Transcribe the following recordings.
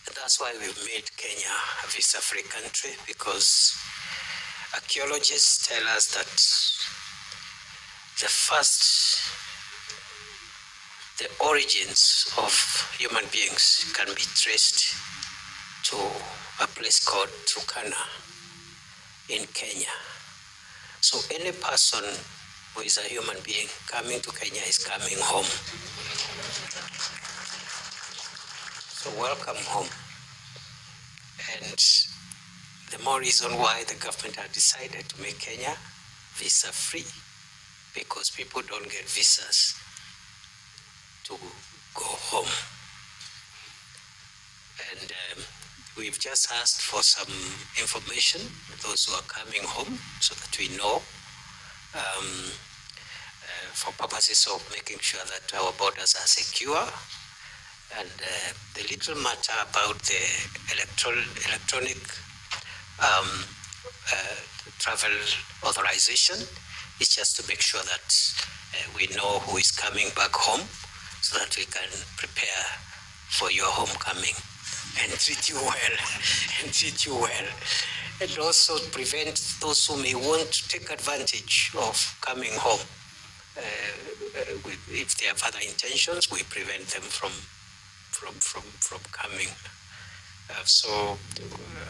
And that's why we've made Kenya a visa-free country, because archaeologists tell us that the origins of human beings can be traced to a place called Turkana in Kenya. So any person who is a human being coming to Kenya is coming home. So welcome home. And the more reason why the government had decided to make Kenya visa-free, because people don't get visas to go home. And we've just asked for some information, those who are coming home, so that we know, for purposes of making sure that our borders are secure. And the little matter about the electronic travel authorization is just to make sure that we know who is coming back home, so that we can prepare for your homecoming and treat you well, and also prevent those who may want to take advantage of coming home. If they have other intentions, we prevent them from coming. So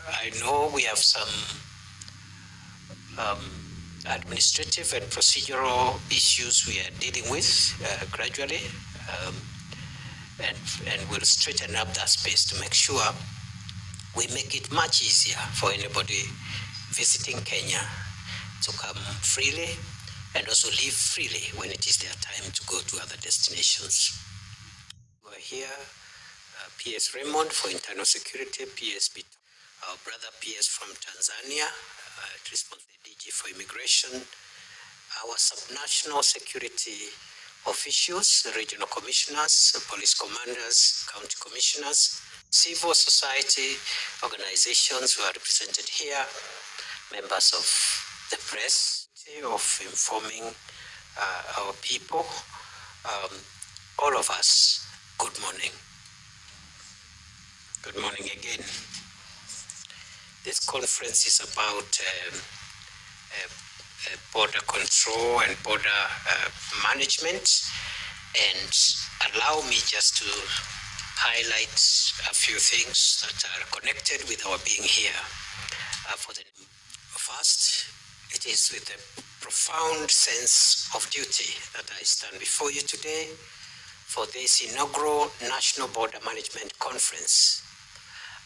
I know we have some administrative and procedural issues we are dealing with gradually, and we'll straighten up that space to make sure we make it much easier for anybody visiting Kenya to come freely and also live freely when it is their time to go to other destinations. We're here, PS Raymond for internal security, PSB, our brother PS from Tanzania, responsible DG for immigration, our subnational security officials, regional commissioners, police commanders, county commissioners, civil society organizations who are represented here, members of the press, of informing our people, all of us, good morning. Good morning again. This conference is about border control and border management, and allow me just to highlight a few things that are connected with our being here. First, it is with a profound sense of duty that I stand before you today for this inaugural National Border Management Conference.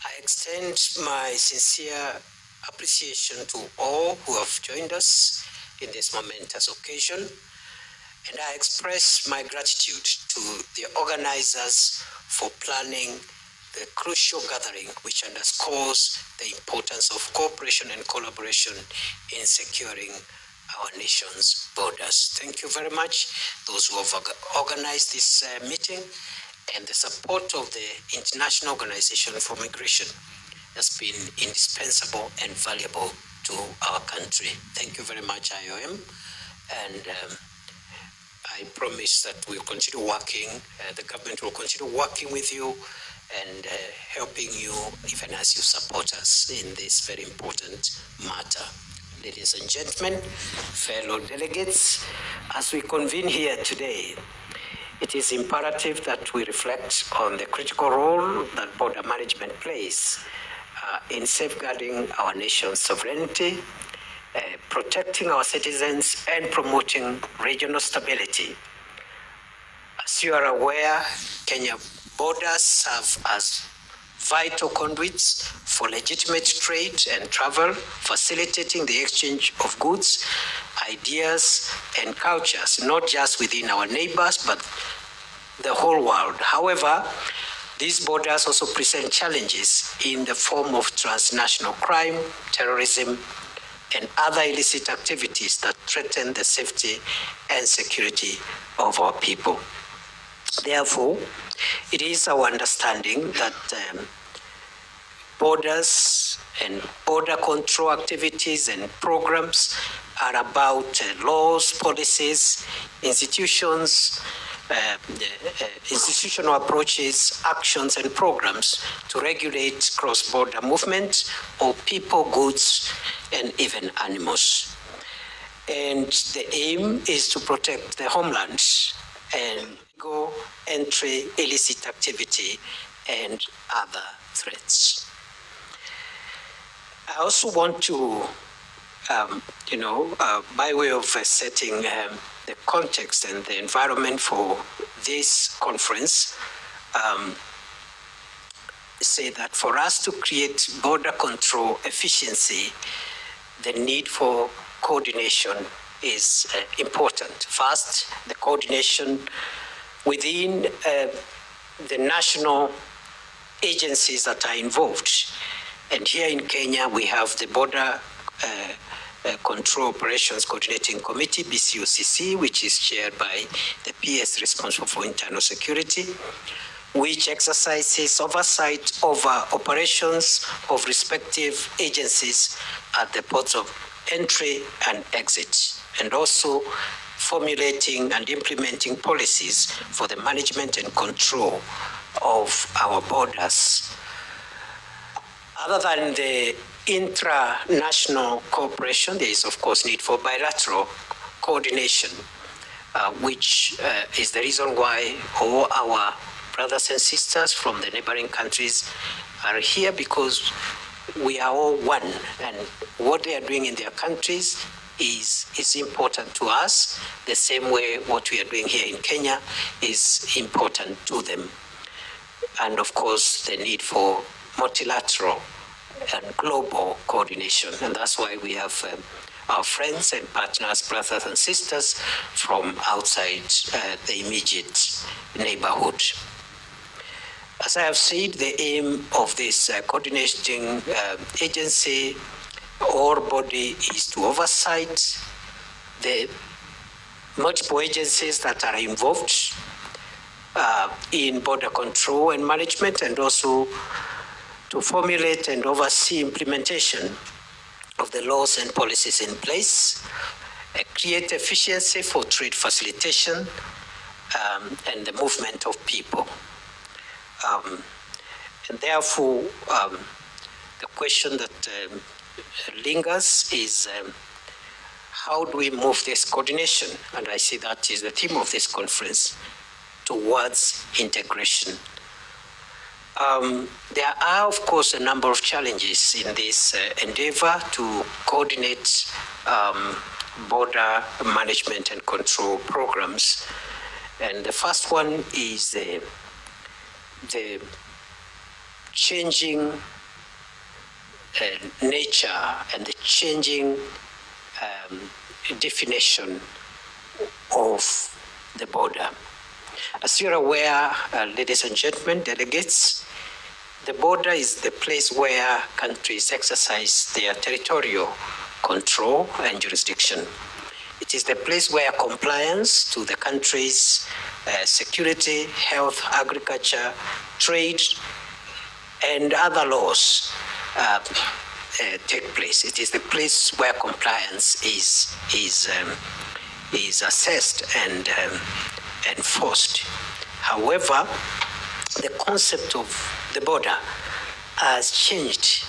I extend my sincere appreciation to all who have joined us in this momentous occasion, and I express my gratitude to the organizers for planning the crucial gathering, which underscores the importance of cooperation and collaboration in securing our nation's borders. Thank you very much, those who have organized this meeting, and the support of the International Organization for Migration has been indispensable and valuable to our country. Thank you very much, IOM, and I promise that we'll continue working, the government will continue working with you and helping you even as you support us in this very important matter. Ladies and gentlemen, fellow delegates, as we convene here today, it is imperative that we reflect on the critical role that border management plays in safeguarding our nation's sovereignty, protecting our citizens, and promoting regional stability. As you are aware, Kenya borders serve as vital conduits for legitimate trade and travel, facilitating the exchange of goods, ideas, and cultures, not just within our neighbors, but the whole world. However, these borders also present challenges in the form of transnational crime, terrorism, and other illicit activities that threaten the safety and security of our people. Therefore, it is our understanding that borders and border control activities and programs are about laws, policies, institutions, institutional approaches, actions, and programs to regulate cross-border movement of people, goods, and even animals. And the aim is to protect the homeland and go entry, illicit activity, and other threats. I also want to, by way of setting the context and the environment for this conference, say that for us to create border control efficiency, the need for coordination is important. First, the coordination within the national agencies that are involved. And here in Kenya, we have the Border Control Operations Coordinating Committee, BCOCC, which is chaired by the PS responsible for internal security, which exercises oversight over operations of respective agencies at the ports of entry and exit, and also formulating and implementing policies for the management and control of our borders. Other than the intra-national cooperation, there is, of course, need for bilateral coordination, which is the reason why all our brothers and sisters from the neighboring countries are here, because we are all one, and what they are doing in their countries is important to us, the same way what we are doing here in Kenya is important to them. And of course, the need for multilateral and global coordination. And that's why we have our friends and partners, brothers and sisters from outside the immediate neighborhood. As I have said, the aim of this coordinating agency or body is to oversight the multiple agencies that are involved in border control and management, and also to formulate and oversee implementation of the laws and policies in place, create efficiency for trade facilitation and the movement of people. And therefore, the question that lingers is how do we move this coordination? And I see that is the theme of this conference, towards integration. There are, of course, a number of challenges in this endeavor to coordinate border management and control programs. And the first one is the changing nature and the changing definition of the border. As you're aware, ladies and gentlemen, delegates, the border is the place where countries exercise their territorial control and jurisdiction. It is the place where compliance to the country's security, health, agriculture, trade, and other laws take place. It is the place where compliance is assessed and enforced. However, the concept of the border has changed,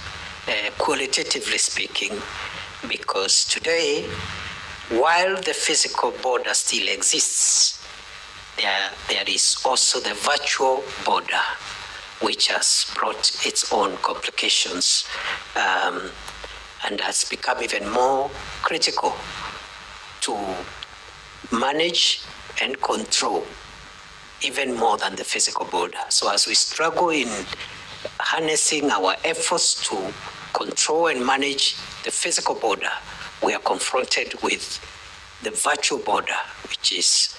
qualitatively speaking, because today, while the physical border still exists, there is also the virtual border, which has brought its own complications and has become even more critical to manage and control, even more than the physical border. So as we struggle in harnessing our efforts to control and manage the physical border, we are confronted with the virtual border, which is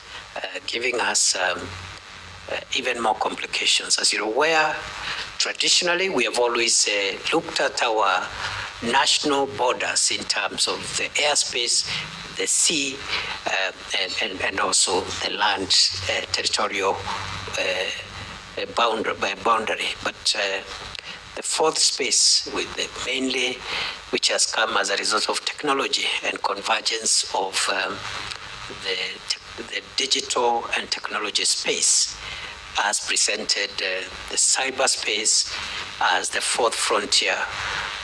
giving us even more complications. As you're aware, traditionally, we have always looked at our national borders in terms of the airspace, the sea, and also the land territorial boundary. But the fourth space, mainly which has come as a result of technology and convergence of the the digital and technology space has presented the cyberspace as the fourth frontier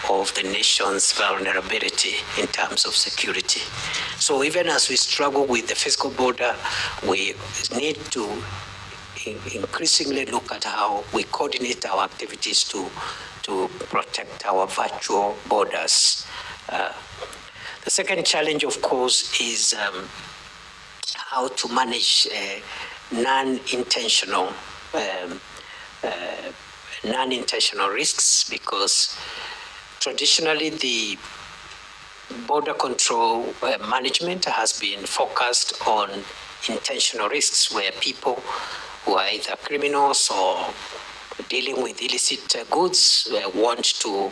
of the nation's vulnerability in terms of security. So even as we struggle with the physical border, we need to increasingly look at how we coordinate our activities to protect our virtual borders. The second challenge, of course, is how to manage non-intentional risks, because traditionally the border control management has been focused on intentional risks, where people who are either criminals or dealing with illicit goods want to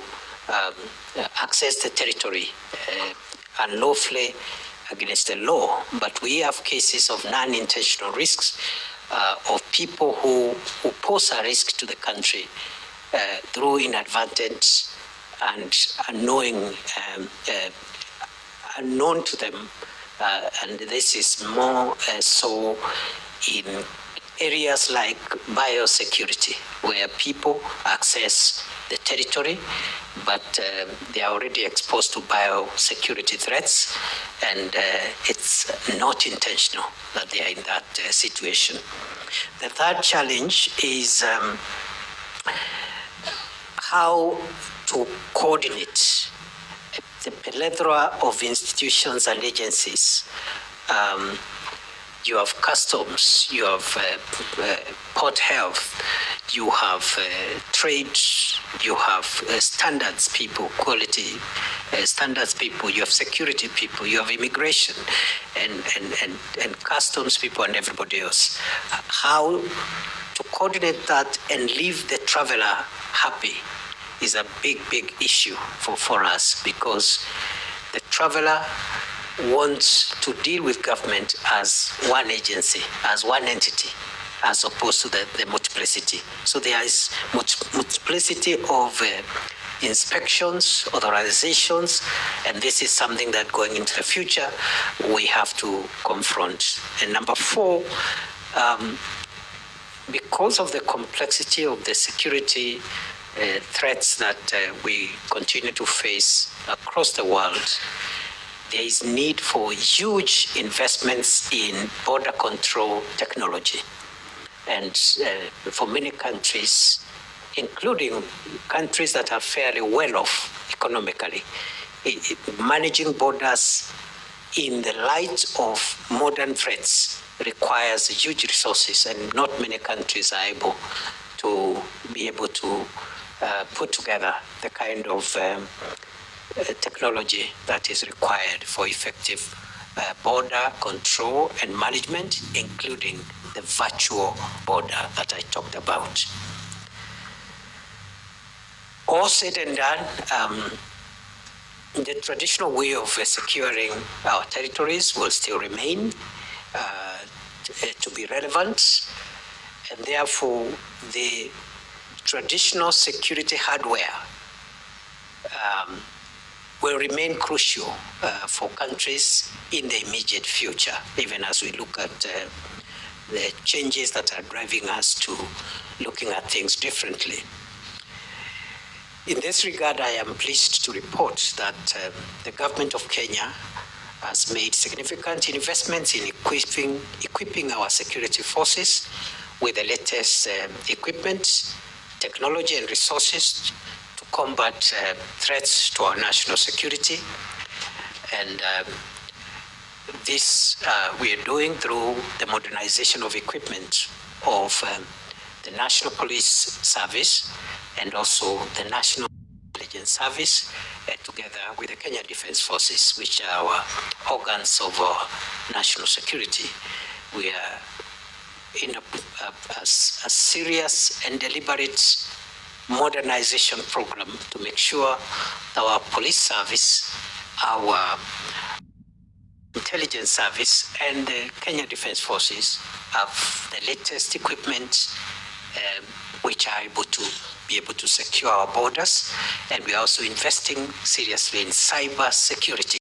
access the territory unlawfully against the law. But we have cases of non-intentional risks of people who pose a risk to the country through inadvertent and unknown to them. And this is more so in areas like biosecurity, where people access the territory, but they are already exposed to biosecurity threats, and it's not intentional that they are in that situation. The third challenge is how to coordinate the plethora of institutions and agencies. You have customs, you have port health, you have trade, you have standards people, quality standards people, you have security people, you have immigration and customs people and everybody else. How to coordinate that and leave the traveler happy is a big issue for us, because the traveler wants to deal with government as one agency, as one entity, as opposed to the multiplicity. So there is multiplicity of inspections, authorizations, and this is something that going into the future we have to confront. And number four, because of the complexity of the security threats that we continue to face across the world, there is need for huge investments in border control technology. And for many countries, including countries that are fairly well off economically, managing borders in the light of modern threats requires huge resources, and not many countries are able to put together the kind of technology that is required for effective border control and management, including the virtual border that I talked about. All said and done, the traditional way of securing our territories will still remain to be relevant, and therefore the traditional security hardware will remain crucial for countries in the immediate future, even as we look at the changes that are driving us to looking at things differently. In this regard, I am pleased to report that the government of Kenya has made significant investments in equipping our security forces with the latest equipment, technology, and resources to combat threats to our national security. And this we are doing through the modernization of equipment of the National Police Service and also the National Intelligence Service, together with the Kenya Defense Forces, which are our organs of our national security. We are in a serious and deliberate modernization program to make sure our police service, our intelligence service, and the Kenya Defense Forces have the latest equipment which are able to secure our borders. And we are also investing seriously in cyber security.